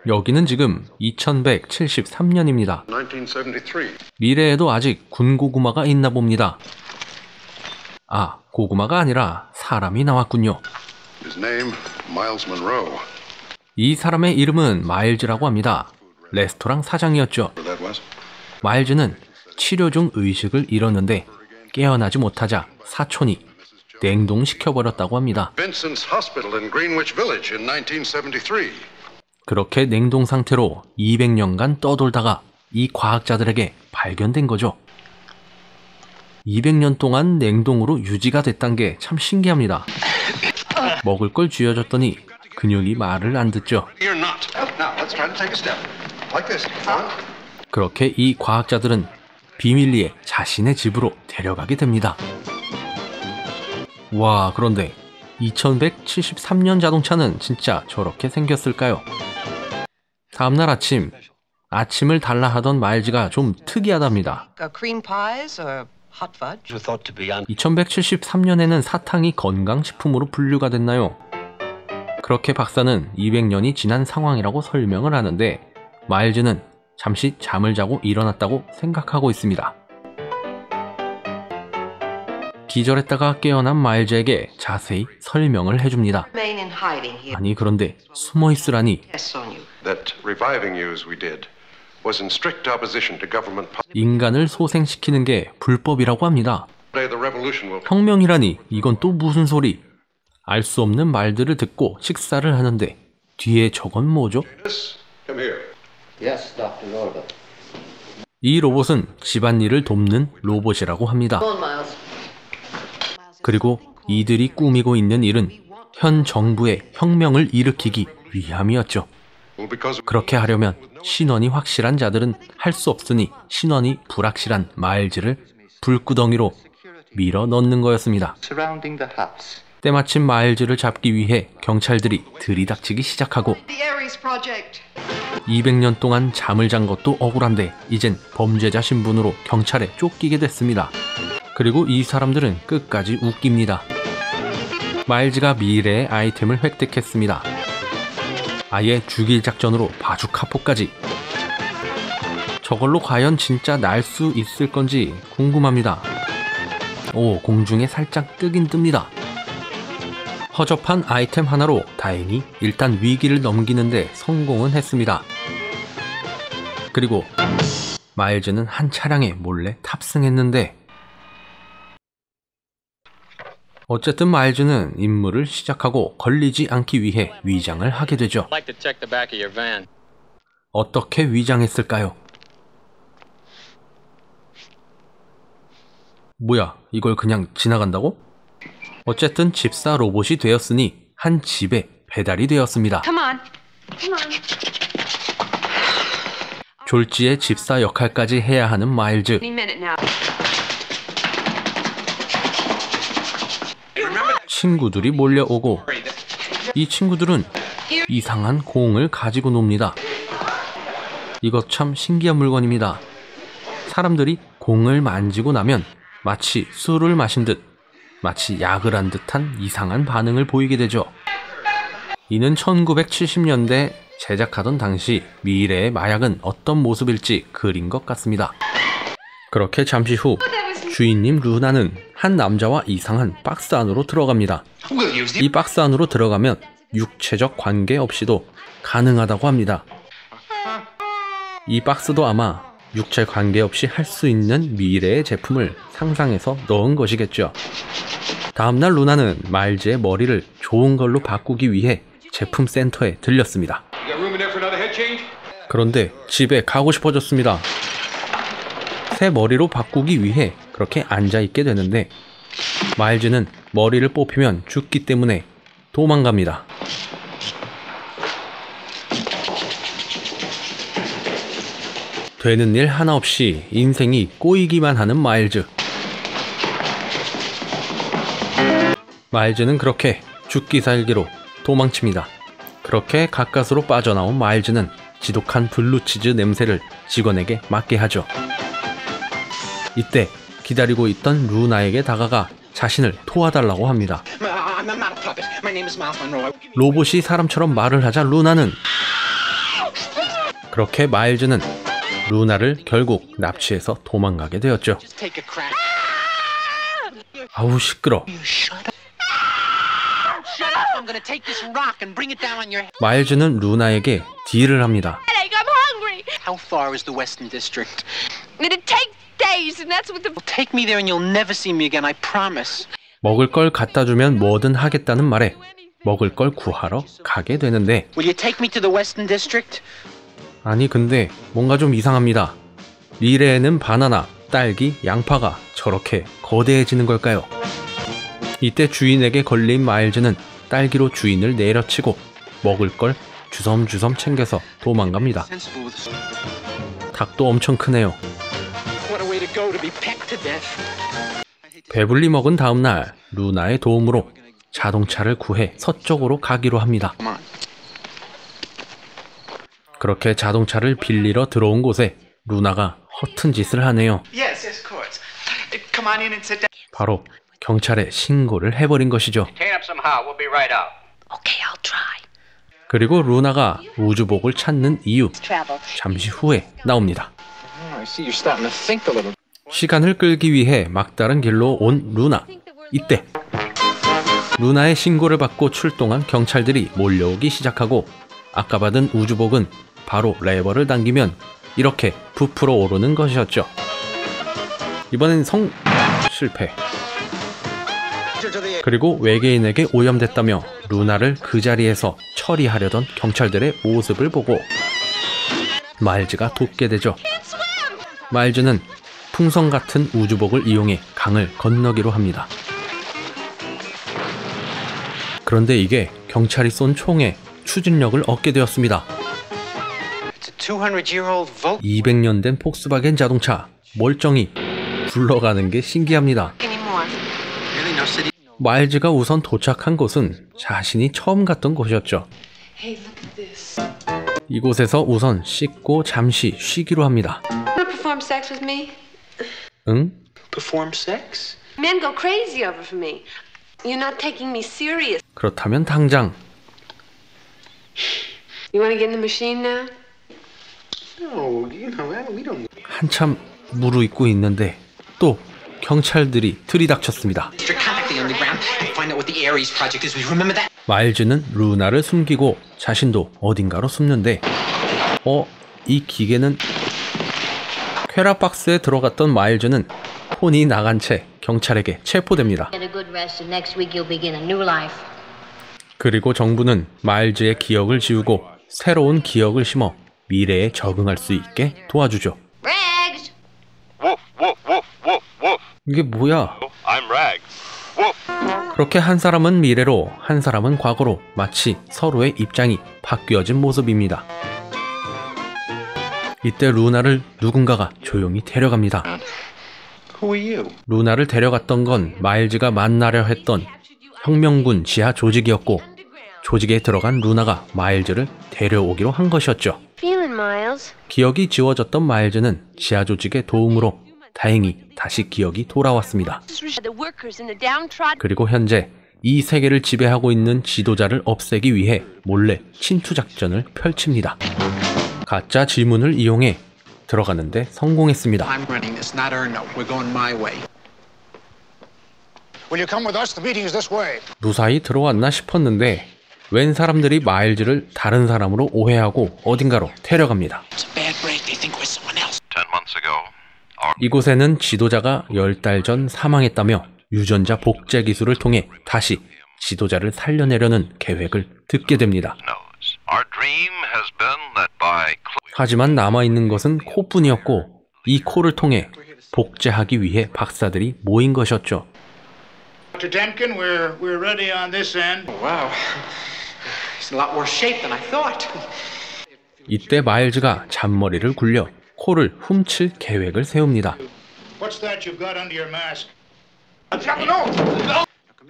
여기는 지금 2173년입니다. 미래에도 아직 군고구마가 있나 봅니다. 아, 고구마가 아니라 사람이 나왔군요. 이 사람의 이름은 마일즈라고 합니다. 레스토랑 사장이었죠. 마일즈는 치료 중 의식을 잃었는데 깨어나지 못하자 사촌이 냉동시켜버렸다고 합니다. 그렇게 냉동 상태로 200년간 떠돌다가 이 과학자들에게 발견된 거죠. 200년 동안 냉동으로 유지가 됐단 게 참 신기합니다. 먹을 걸 쥐어줬더니 근육이 말을 안 듣죠. 그렇게 이 과학자들은 비밀리에 자신의 집으로 데려가게 됩니다. 와, 그런데 2173년 자동차는 진짜 저렇게 생겼을까요? 다음날 아침을 달라 하던 마일즈가 좀 특이하답니다. 2173년에는 사탕이 건강식품으로 분류가 됐나요? 그렇게 박사는 200년이 지난 상황이라고 설명을 하는데 마일즈는 잠시 잠을 자고 일어났다고 생각하고 있습니다. 기절했다가 깨어난 마일즈에게 자세히 설명을 해줍니다. 아니, 그런데 숨어 있으라니. 인간을 소생시키는 게 불법이라고 합니다. 혁명이라니, 이건 또 무슨 소리? 알 수 없는 말들을 듣고 식사를 하는데 뒤에 저건 뭐죠? 이 로봇은 집안일을 돕는 로봇이라고 합니다. 그리고 이들이 꾸미고 있는 일은 현 정부의 혁명을 일으키기 위함이었죠. 그렇게 하려면 신원이 확실한 자들은 할 수 없으니 신원이 불확실한 마일즈를 불구덩이로 밀어 넣는 거였습니다. 때마침 마일즈를 잡기 위해 경찰들이 들이닥치기 시작하고 200년 동안 잠을 잔 것도 억울한데 이젠 범죄자 신분으로 경찰에 쫓기게 됐습니다. 그리고 이 사람들은 끝까지 웃깁니다. 마일즈가 미래의 아이템을 획득했습니다. 아예 죽일 작전으로 바주카포까지. 저걸로 과연 진짜 날 수 있을 건지 궁금합니다. 오, 공중에 살짝 뜨긴 뜹니다. 허접한 아이템 하나로 다행히 일단 위기를 넘기는데 성공은 했습니다. 그리고 마일즈는 한 차량에 몰래 탑승했는데 어쨌든 마일즈는 임무를 시작하고 걸리지 않기 위해 위장을 하게 되죠. 어떻게 위장했을까요? 뭐야, 이걸 그냥 지나간다고? 어쨌든 집사 로봇이 되었으니 한 집에 배달이 되었습니다. 졸지에 집사 역할까지 해야 하는 마일즈. 친구들이 몰려오고 이 친구들은 이상한 공을 가지고 놉니다. 이것 참 신기한 물건입니다. 사람들이 공을 만지고 나면 마치 술을 마신 듯, 마치 약을 한 듯한 이상한 반응을 보이게 되죠. 이는 1970년대 제작하던 당시 미래의 마약은 어떤 모습일지 그린 것 같습니다. 그렇게 잠시 후 주인님 루나는 한 남자와 이상한 박스 안으로 들어갑니다. 이 박스 안으로 들어가면 육체적 관계 없이도 가능하다고 합니다. 이 박스도 아마 육체 관계 없이 할 수 있는 미래의 제품을 상상해서 넣은 것이겠죠. 다음날 루나는 마일즈의 머리를 좋은 걸로 바꾸기 위해 제품 센터에 들렸습니다. 그런데 집에 가고 싶어졌습니다. 새 머리로 바꾸기 위해 그렇게 앉아있게 되는데 마일즈는 머리를 뽑히면 죽기 때문에 도망갑니다. 되는 일 하나 없이 인생이 꼬이기만 하는 마일즈. 마일즈는 그렇게 죽기 살기로 도망칩니다. 그렇게 가까스로 빠져나온 마일즈는 지독한 블루치즈 냄새를 직원에게 맡게 하죠. 이때 기다리고 있던 루나에게 다가가 자신을 도와달라고 합니다. 로봇이 사람처럼 말을 하자 루나는 그렇게 마일즈는 루나를 결국 납치해서 도망가게 되었죠. 아우 시끄러. 마일즈는 루나에게 딜을 합니다. How far is the Western District? It'll take days, and that's what the. Take me there, and you'll never see me again. I promise. 먹을 걸 갖다 주면 뭐든 하겠다는 말에 먹을 걸 구하러 가게 되는데. Will you take me to the Western District? 아니 근데 뭔가 좀 이상합니다. 미래에는 바나나, 딸기, 양파가 저렇게 거대해지는 걸까요? 이때 주인에게 걸린 마일즈는 딸기로 주인을 내려치고 먹을 걸 주섬주섬 챙겨서 도망갑니다. 닭도 엄청 크네요. 배불리 먹은 다음날 루나의 도움으로 자동차를 구해 서쪽으로 가기로 합니다. 그렇게 자동차를 빌리러 들어온 곳에 루나가 허튼 짓을 하네요. 바로 경찰에 신고를 해버린 것이죠. 그리고 루나가 우주복을 찾는 이유, 잠시 후에 나옵니다. 시간을 끌기 위해 막다른 길로 온 루나. 이때 루나의 신고를 받고 출동한 경찰들이 몰려오기 시작하고 아까 받은 우주복은 바로 레버를 당기면 이렇게 부풀어 오르는 것이었죠. 이번엔 실패. 그리고 외계인에게 오염됐다며 루나를 그 자리에서 처리하려던 경찰들의 모습을 보고 마일즈가 돕게 되죠. 마일즈는 풍선 같은 우주복을 이용해 강을 건너기로 합니다. 그런데 이게 경찰이 쏜 총에 추진력을 얻게 되었습니다. 200년 된 폭스바겐 자동차 멀쩡히 굴러가는 게 신기합니다. 마일즈가 우선 도착한 곳은 자신이 처음 갔던 곳이었죠. 이곳에서 우선 씻고 잠시 쉬기로 합니다. 응? 그렇다면 당장 한참 무르익고 있는데 또 경찰들이 들이닥쳤습니다. 마일즈는 루나를 숨기고 자신도 어딘가로 숨는데 이 기계는 쾌락 박스에 들어갔던 마일즈는 폰이 나간 채 경찰에게 체포됩니다. 그리고 정부는 마일즈의 기억을 지우고 새로운 기억을 심어 미래에 적응할 수 있게 도와주죠. 이게 뭐야? 그렇게 한 사람은 미래로 한 사람은 과거로 마치 서로의 입장이 바뀌어진 모습입니다. 이때 루나를 누군가가 조용히 데려갑니다. 루나를 데려갔던 건 마일즈가 만나려 했던 혁명군 지하 조직이었고 조직에 들어간 루나가 마일즈를 데려오기로 한 것이었죠. 기억이 지워졌던 마일즈는 지하 조직의 도움으로 다행히 다시 기억이 돌아왔습니다. 그리고 현재 이 세계를 지배하고 있는 지도자를 없애기 위해 몰래 침투 작전을 펼칩니다. 가짜 지문을 이용해 들어가는데 성공했습니다. 무사히 들어왔나 싶었는데 웬 사람들이 마일즈를 다른 사람으로 오해하고 어딘가로 데려갑니다. 이곳에는 지도자가 10달 전 사망했다며 유전자 복제 기술을 통해 다시 지도자를 살려내려는 계획을 듣게 됩니다. 하지만 남아있는 것은 코뿐이었고 이 코를 통해 복제하기 위해 박사들이 모인 것이었죠. 이때 마일즈가 잔머리를 굴려 코를 훔칠 계획을 세웁니다.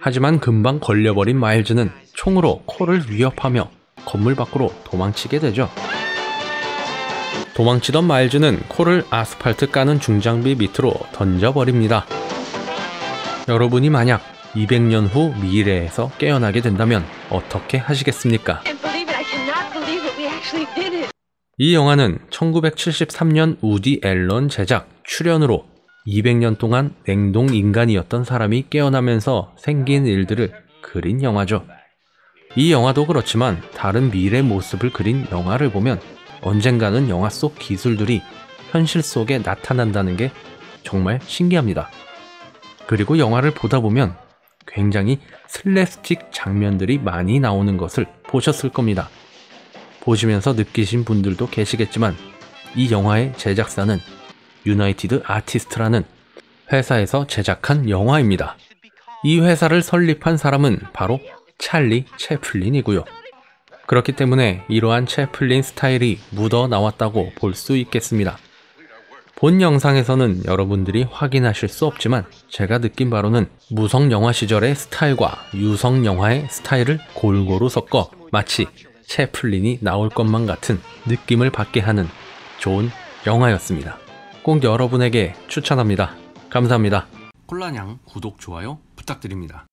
하지만 금방 걸려버린 마일즈는 총으로 코를 위협하며 건물 밖으로 도망치게 되죠. 도망치던 마일즈는 코를 아스팔트 까는 중장비 밑으로 던져버립니다. 여러분이 만약 200년 후 미래에서 깨어나게 된다면 어떻게 하시겠습니까? 이 영화는 1973년 우디 앨런 제작 출연으로 200년 동안 냉동 인간이었던 사람이 깨어나면서 생긴 일들을 그린 영화죠. 이 영화도 그렇지만 다른 미래 모습을 그린 영화를 보면 언젠가는 영화 속 기술들이 현실 속에 나타난다는 게 정말 신기합니다. 그리고 영화를 보다 보면 굉장히 슬랩스틱 장면들이 많이 나오는 것을 보셨을 겁니다. 보시면서 느끼신 분들도 계시겠지만 이 영화의 제작사는 유나이티드 아티스트라는 회사에서 제작한 영화입니다. 이 회사를 설립한 사람은 바로 찰리 채플린이고요. 그렇기 때문에 이러한 채플린 스타일이 묻어 나왔다고 볼 수 있겠습니다. 본 영상에서는 여러분들이 확인하실 수 없지만 제가 느낀 바로는 무성 영화 시절의 스타일과 유성 영화의 스타일을 골고루 섞어 마치 채플린이 나올 것만 같은 느낌을 받게 하는 좋은 영화였습니다. 꼭 여러분에게 추천합니다. 감사합니다. 콜라냥 구독, 좋아요 부탁드립니다.